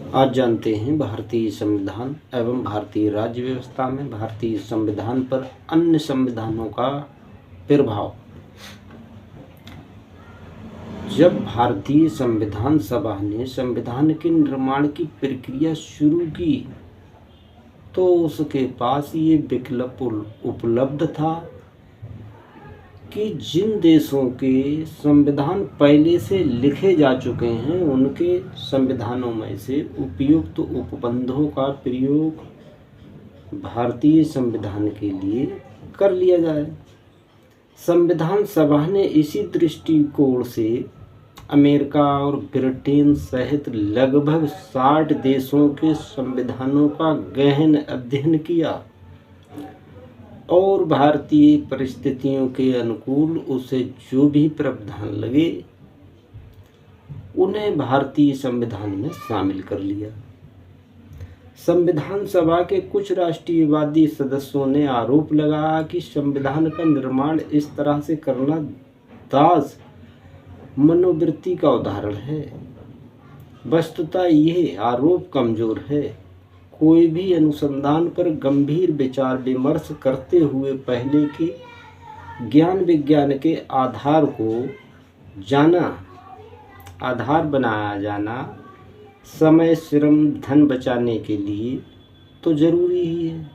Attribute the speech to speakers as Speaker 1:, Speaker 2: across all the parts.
Speaker 1: आज जानते हैं भारतीय संविधान एवं भारतीय राज्य व्यवस्था में भारतीय संविधान पर अन्य संविधानों का प्रभाव। जब भारतीय संविधान सभा ने संविधान के निर्माण की प्रक्रिया शुरू की तो उसके पास ये विकल्प उपलब्ध था कि जिन देशों के संविधान पहले से लिखे जा चुके हैं उनके संविधानों में से उपयुक्त उपबंधों का प्रयोग भारतीय संविधान के लिए कर लिया जाए। संविधान सभा ने इसी दृष्टिकोण से अमेरिका और ब्रिटेन सहित लगभग 60 देशों के संविधानों का गहन अध्ययन किया और भारतीय परिस्थितियों के अनुकूल उसे जो भी प्रावधान लगे उन्हें भारतीय संविधान में शामिल कर लिया। संविधान सभा के कुछ राष्ट्रीयवादी सदस्यों ने आरोप लगाया कि संविधान का निर्माण इस तरह से करना दास मनोवृत्ति का उदाहरण है। वस्तुतः यह आरोप कमजोर है। कोई भी अनुसंधान पर गंभीर विचार विमर्श करते हुए पहले के ज्ञान विज्ञान के आधार बनाया जाना समय श्रम धन बचाने के लिए तो जरूरी ही है।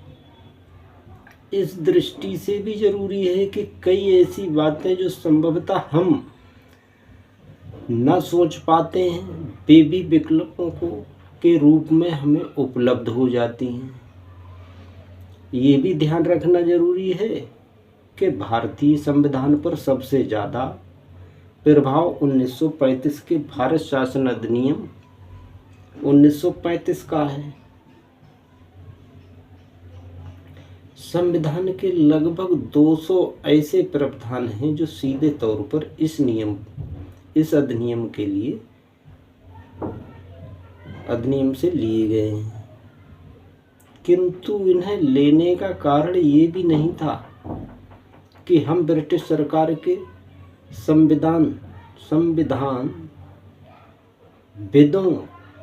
Speaker 1: इस दृष्टि से भी जरूरी है कि कई ऐसी बातें जो संभवतः हम न सोच पाते हैं वे भी विकल्पों के रूप में हमें उपलब्ध हो जाती हैं। ये भी ध्यान रखना जरूरी है कि भारतीय संविधान पर सबसे ज़्यादा प्रभाव 1935 के भारत शासन अधिनियम 1935 का है। संविधान के लगभग 200 ऐसे प्रावधान हैं जो सीधे तौर पर इस अधिनियम से लिए गए हैं, किंतु इन्हें लेने का कारण ये भी नहीं था कि हम ब्रिटिश सरकार के संविधान विदों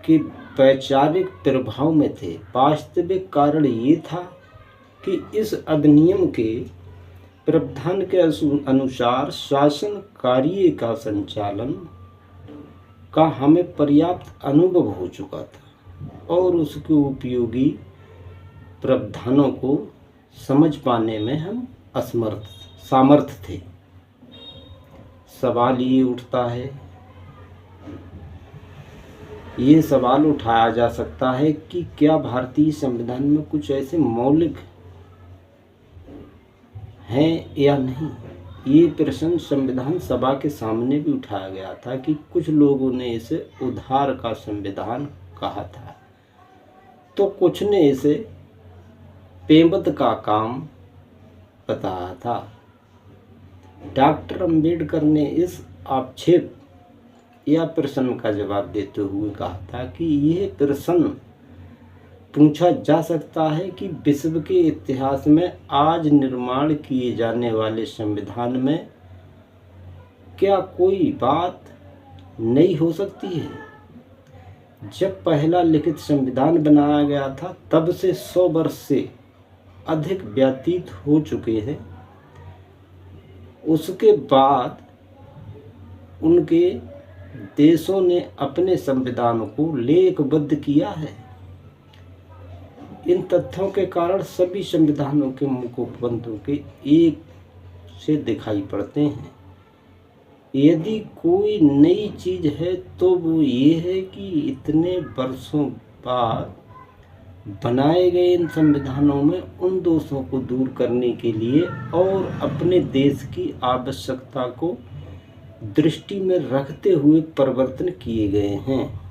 Speaker 1: के वैचारिक प्रभाव में थे। वास्तविक कारण ये था कि इस अधिनियम के प्रावधान के अनुसार शासन कार्य का संचालन का हमें पर्याप्त अनुभव हो चुका था और उसके उपयोगी प्रावधानों को समझ पाने में हम सामर्थ थे। सवाल ये उठता है, ये सवाल उठाया जा सकता है कि क्या भारतीय संविधान में कुछ ऐसे मौलिक हैं या नहीं। ये प्रश्न संविधान सभा के सामने भी उठाया गया था कि कुछ लोगों ने इसे उधार का संविधान कहा था तो कुछ ने इसे पेबंद का काम बताया था। डॉक्टर अंबेडकर ने इस आक्षेप या प्रश्न का जवाब देते हुए कहा था कि यह प्रश्न पूछा जा सकता है कि विश्व के इतिहास में आज निर्माण किए जाने वाले संविधान में क्या कोई बात नई हो सकती है। जब पहला लिखित संविधान बनाया गया था तब से 100 वर्ष से अधिक व्यतीत हो चुके हैं। उसके बाद उनके देशों ने अपने संविधान को लेखबद्ध किया है। इन तथ्यों के कारण सभी संविधानों के मुखोपबंधों के एक से दिखाई पड़ते हैं। यदि कोई नई चीज है तो वो ये है कि इतने वर्षों बाद बनाए गए इन संविधानों में उन दोषों को दूर करने के लिए और अपने देश की आवश्यकता को दृष्टि में रखते हुए परिवर्तन किए गए हैं।